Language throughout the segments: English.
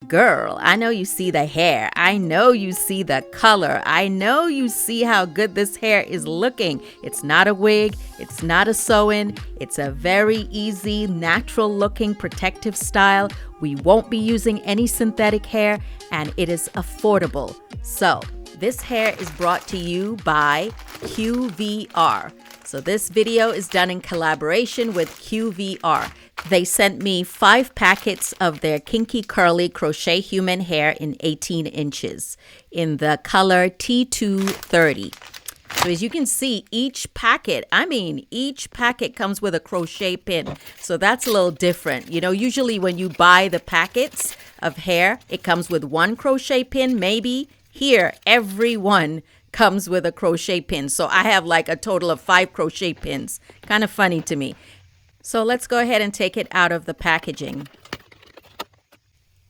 Girl, I know you see the hair. I know you see the color. I know you see how good this hair is looking. It's not a wig. It's not a sew-in. It's a very easy, natural-looking protective style. We won't be using any synthetic hair, and it is affordable. So, this hair is brought to you by QVR. So this video is done in collaboration with QVR. They sent me 5 packets of their Kinky Curly Crochet Human hair in 18 inches in the color T2 30. So as you can see, each packet comes with a crochet pin. So that's a little different. You know, usually when you buy the packets of hair, it comes with 1 crochet pin, maybe. Here, every one comes with a crochet pin. So I have like a total of 5 crochet pins. Kind of funny to me. So let's go ahead and take it out of the packaging.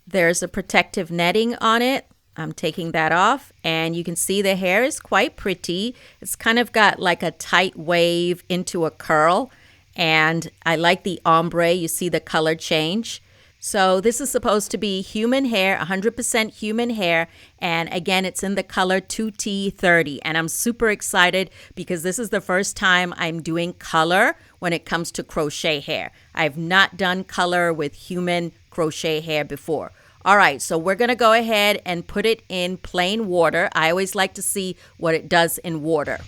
There's a protective netting on it. I'm taking that off, and you can see the hair is quite pretty. It's kind of got like a tight wave into a curl, and I like the ombre. You see the color change. So this is supposed to be human hair, 100% human hair, and again, it's in the color 2T30, and I'm super excited because this is the first time I'm doing color when it comes to crochet hair. I've not done color with human crochet hair before. All right, so we're going to go ahead and put it in plain water. I always like to see what it does in water.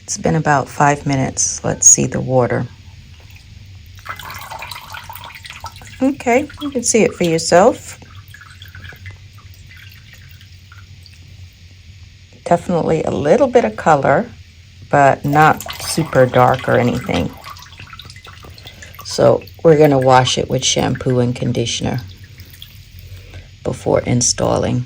It's been about 5 minutes. Let's see the water. Okay, you can see it for yourself. Definitely a little bit of color, but not super dark or anything. So we're going to wash it with shampoo and conditioner before installing.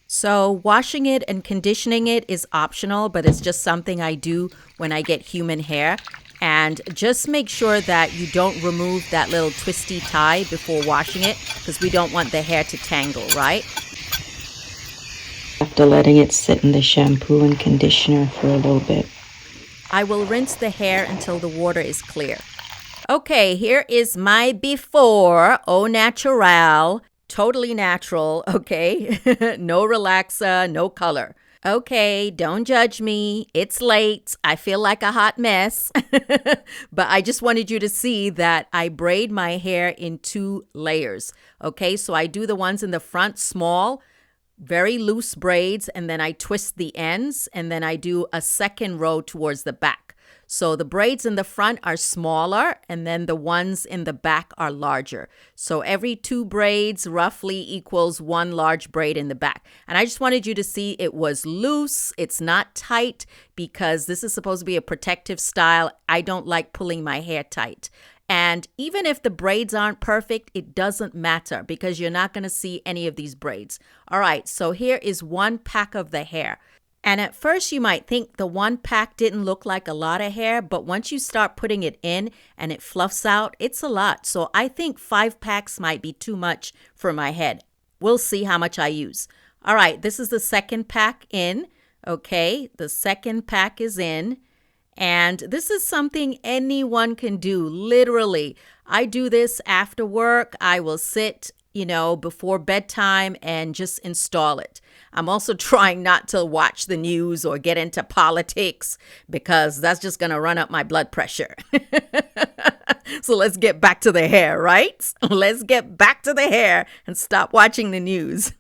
So washing it and conditioning it is optional, but it's just something I do when I get human hair. And just make sure that you don't remove that little twisty tie before washing it, because we don't want the hair to tangle, right? After letting it sit in the shampoo and conditioner for a little bit, I will rinse the hair until the water is clear. Okay, here is my before, au natural, totally natural, okay? No relaxer, no color. Okay, don't judge me. It's late. I feel like a hot mess. But I just wanted you to see that I braid my hair in 2 layers. Okay, so I do the ones in the front small, very loose braids, and then I twist the ends, and then I do a second row towards the back. So the braids in the front are smaller, and then the ones in the back are larger. So every 2 braids roughly equals 1 large braid in the back. And I just wanted you to see it was loose. It's not tight because this is supposed to be a protective style. I don't like pulling my hair tight. And even if the braids aren't perfect, it doesn't matter because you're not going to see any of these braids. All right, so here is 1 pack of the hair. And at first you might think the 1 pack didn't look like a lot of hair, but once you start putting it in and it fluffs out, it's a lot. So I think 5 packs might be too much for my head. We'll see how much I use. All right, this is the 2nd pack in. Okay, the 2nd pack is in. And this is something anyone can do, literally. I do this after work. I will sit, before bedtime and just install it. I'm also trying not to watch the news or get into politics because that's just going to run up my blood pressure. So let's get back to the hair, right? Let's get back to the hair and stop watching the news.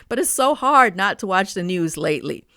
But it's so hard not to watch the news lately.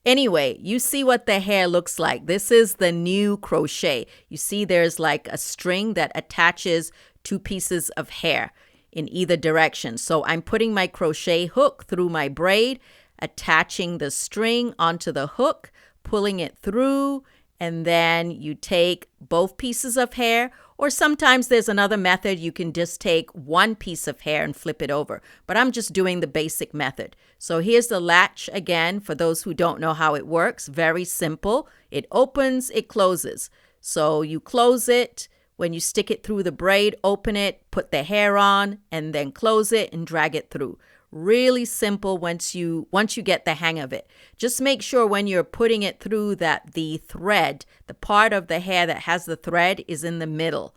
Anyway, you see what the hair looks like. This is the new crochet. You see there's like a string that attaches 2 pieces of hair in either direction. So I'm putting my crochet hook through my braid, attaching the string onto the hook, pulling it through, and then you take both pieces of hair, or sometimes there's another method. You can just take 1 piece of hair and flip it over, but I'm just doing the basic method. So here's the latch again for those who don't know how it works. Very simple. It opens, it closes. So you close it. When you stick it through the braid, open it, put the hair on, and then close it and drag it through. Really simple once you get the hang of it. Just make sure when you're putting it through that the thread, the part of the hair that has the thread is in the middle,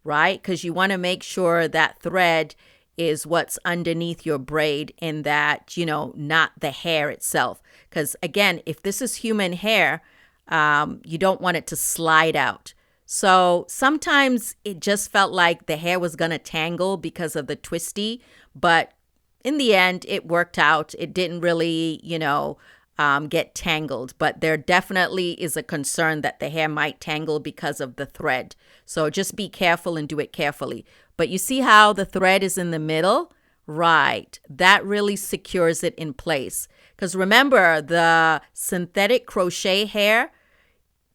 right? Because you want to make sure that thread is what's underneath your braid in that, not the hair itself. Because again, if this is human hair, you don't want it to slide out. So sometimes it just felt like the hair was going to tangle because of the twisty, but in the end, it worked out. It didn't really, get tangled, but there definitely is a concern that the hair might tangle because of the thread. So just be careful and do it carefully. But you see how the thread is in the middle? Right. That really secures it in place. Because remember, the synthetic crochet hair,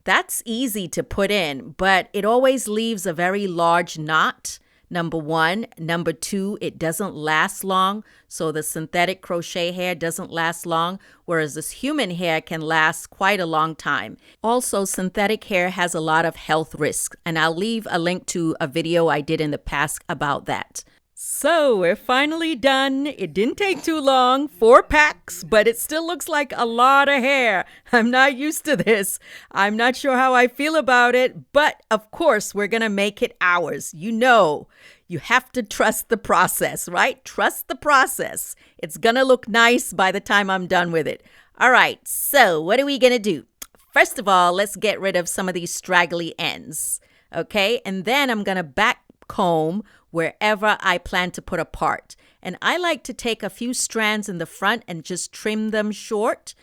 that's easy to put in, but it always leaves a very large knot. Number one. Number two, it doesn't last long. So the synthetic crochet hair doesn't last long, whereas this human hair can last quite a long time. Also, synthetic hair has a lot of health risks, and I'll leave a link to a video I did in the past about that. So we're finally done. It didn't take too long, 4 packs, but it still looks like a lot of hair. I'm not used to this. I'm not sure how I feel about it, but of course we're going to make it ours. You have to trust the process, right? Trust the process. It's going to look nice by the time I'm done with it. All right, so what are we going to do? First of all, let's get rid of some of these straggly ends, okay? And then I'm going to back comb wherever I plan to put a part. And I like to take a few strands in the front and just trim them short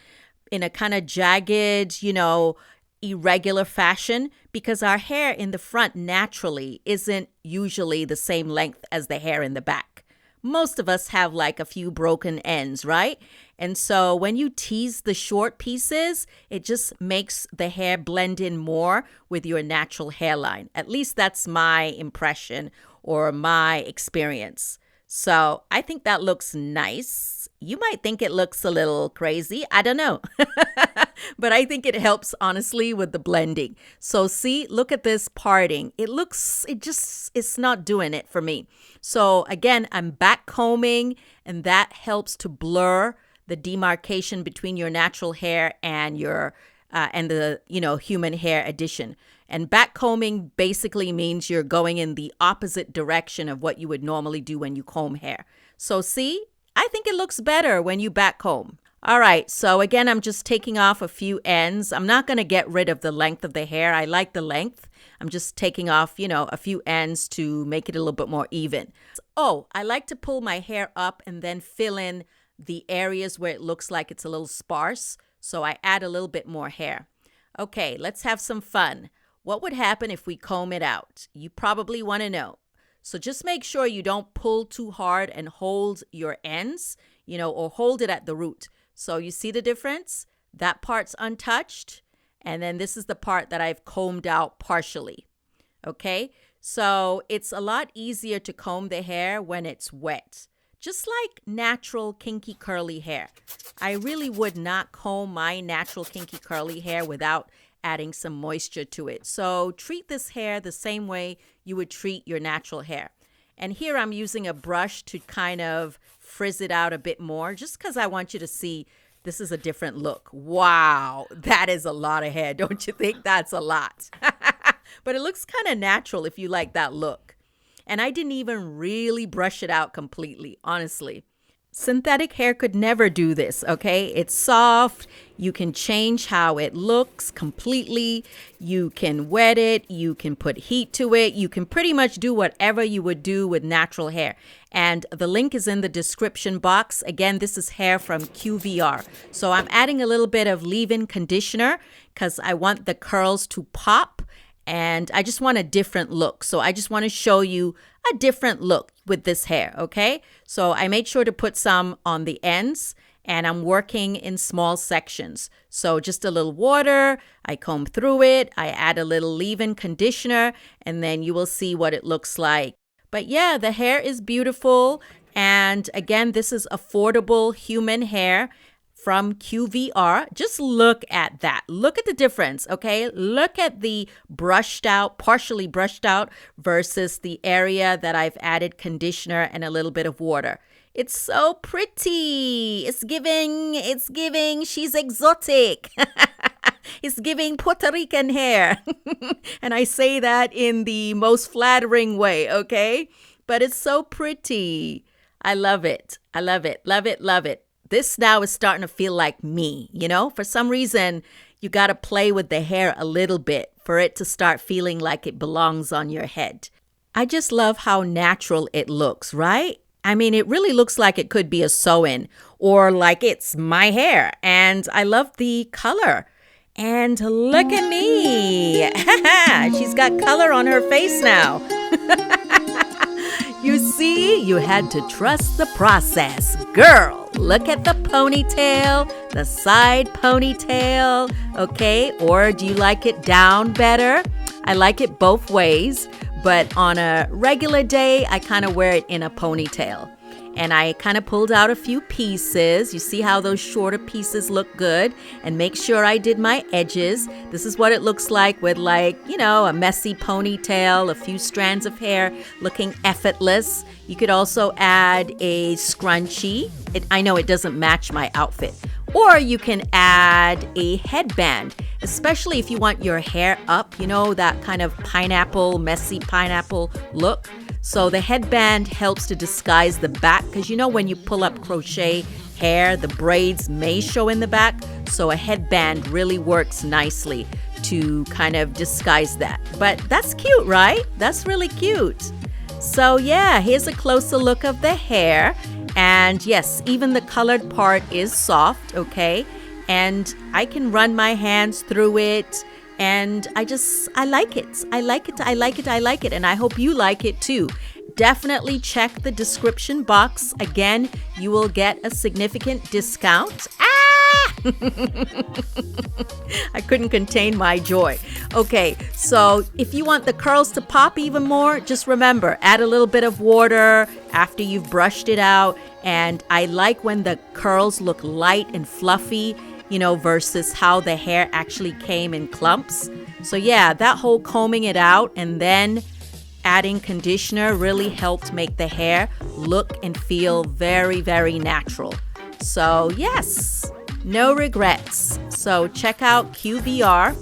in a kind of jagged, irregular fashion, because our hair in the front naturally isn't usually the same length as the hair in the back. Most of us have like a few broken ends, right? And so when you tease the short pieces, it just makes the hair blend in more with your natural hairline. At least that's my impression or my experience. So I think that looks nice. You might think it looks a little crazy. I don't know. But I think it helps, honestly, with the blending. So see, look at this parting. It's not doing it for me. So again, I'm back combing, and that helps to blur the demarcation between your natural hair and the human hair addition. And back combing basically means you're going in the opposite direction of what you would normally do when you comb hair. So see, I think it looks better when you back comb. All right, so again, I'm just taking off a few ends. I'm not going to get rid of the length of the hair. I like the length. I'm just taking off, a few ends to make it a little bit more even. Oh, I like to pull my hair up and then fill in the areas where it looks like it's a little sparse. So I add a little bit more hair. Okay, let's have some fun. What would happen if we comb it out? You probably want to know. So just make sure you don't pull too hard and hold your ends, or hold it at the root. So you see the difference? That part's untouched. And then this is the part that I've combed out partially. Okay? So it's a lot easier to comb the hair when it's wet. Just like natural kinky curly hair. I really would not comb my natural kinky curly hair without adding some moisture to it. So treat this hair the same way you would treat your natural hair. And here I'm using a brush to kind of frizz it out a bit more, just because I want you to see this is a different look. Wow, that is a lot of hair. Don't you think that's a lot? But it looks kind of natural if you like that look. And I didn't even really brush it out completely, honestly. Synthetic hair could never do this, okay? It's soft. You can change how it looks completely. You can wet it. You can put heat to it. You can pretty much do whatever you would do with natural hair. And the link is in the description box. Again, this is hair from QVR. So I'm adding a little bit of leave-in conditioner because I want the curls to pop. And I just want a different look. So I just want to show you a different look with this hair, okay? So I made sure to put some on the ends, and I'm working in small sections. So just a little water, I comb through it, I add a little leave-in conditioner, and then you will see what it looks like. But yeah, the hair is beautiful. And again, this is affordable human hair from QVR. Just look at that. Look at the difference, okay? Look at the brushed out, partially brushed out versus the area that I've added conditioner and a little bit of water. It's so pretty. It's giving, she's exotic. It's giving Puerto Rican hair. And I say that in the most flattering way, okay? But it's so pretty. I love it. I love it. Love it. Love it. This now is starting to feel like me, you know? For some reason, you got to play with the hair a little bit for it to start feeling like it belongs on your head. I just love how natural it looks, right? I mean, it really looks like it could be a sew-in or like it's my hair. And I love the color. And look at me. She's got color on her face now. You see, you had to trust the process. Girl, look at the ponytail, the side ponytail, okay? Or do you like it down better? I like it both ways, but on a regular day, I kind of wear it in a ponytail. And I kind of pulled out a few pieces. You see how those shorter pieces look good? And make sure I did my edges. This is what it looks like with a messy ponytail, a few strands of hair looking effortless. You could also add a scrunchie. I know it doesn't match my outfit. Or you can add a headband, especially if you want your hair up, that kind of messy pineapple look. So the headband helps to disguise the back because when you pull up crochet hair, the braids may show in the back. So a headband really works nicely to kind of disguise that. But that's cute, right? That's really cute. So yeah, here's a closer look of the hair. And yes, even the colored part is soft, okay? And I can run my hands through it. And I like it. I like it. I like it. I like it. And I hope you like it too. Definitely check the description box. Again, you will get a significant discount. I couldn't contain my joy. Okay, so if you want the curls to pop even more, just remember, add a little bit of water after you've brushed it out. And I like when the curls look light and fluffy, versus how the hair actually came in clumps. So yeah, that whole combing it out and then adding conditioner really helped make the hair look and feel very, very natural. So yes, no regrets. So check out QVR.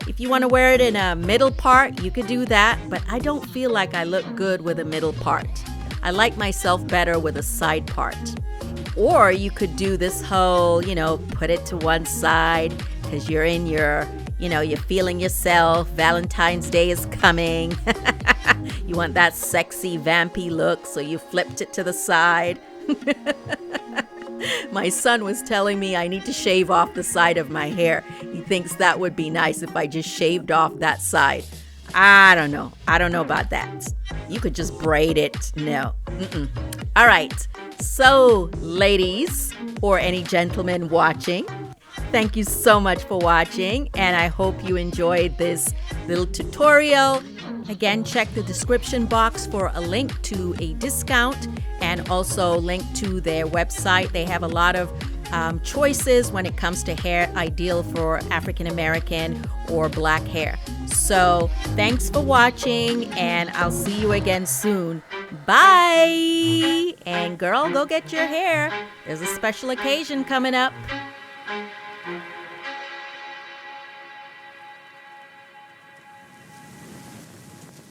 If you want to wear it in a middle part, you could do that, but I don't feel like I look good with a middle part. I like myself better with a side part. Or you could do this whole, put it to one side because you're in your, you're feeling yourself. Valentine's Day is coming. You want that sexy, vampy look, so you flipped it to the side. My son was telling me I need to shave off the side of my hair. He thinks that would be nice if I just shaved off that side. I don't know. I don't know about that. You could just braid it. No. All right. So, ladies, or any gentlemen watching, thank you so much for watching, and I hope you enjoyed this little tutorial. Again, check the description box for a link to a discount and also link to their website. They have a lot of choices when it comes to hair, ideal for African American or black hair. So thanks for watching, and I'll see you again soon. Bye! And girl, go get your hair. There's a special occasion coming up.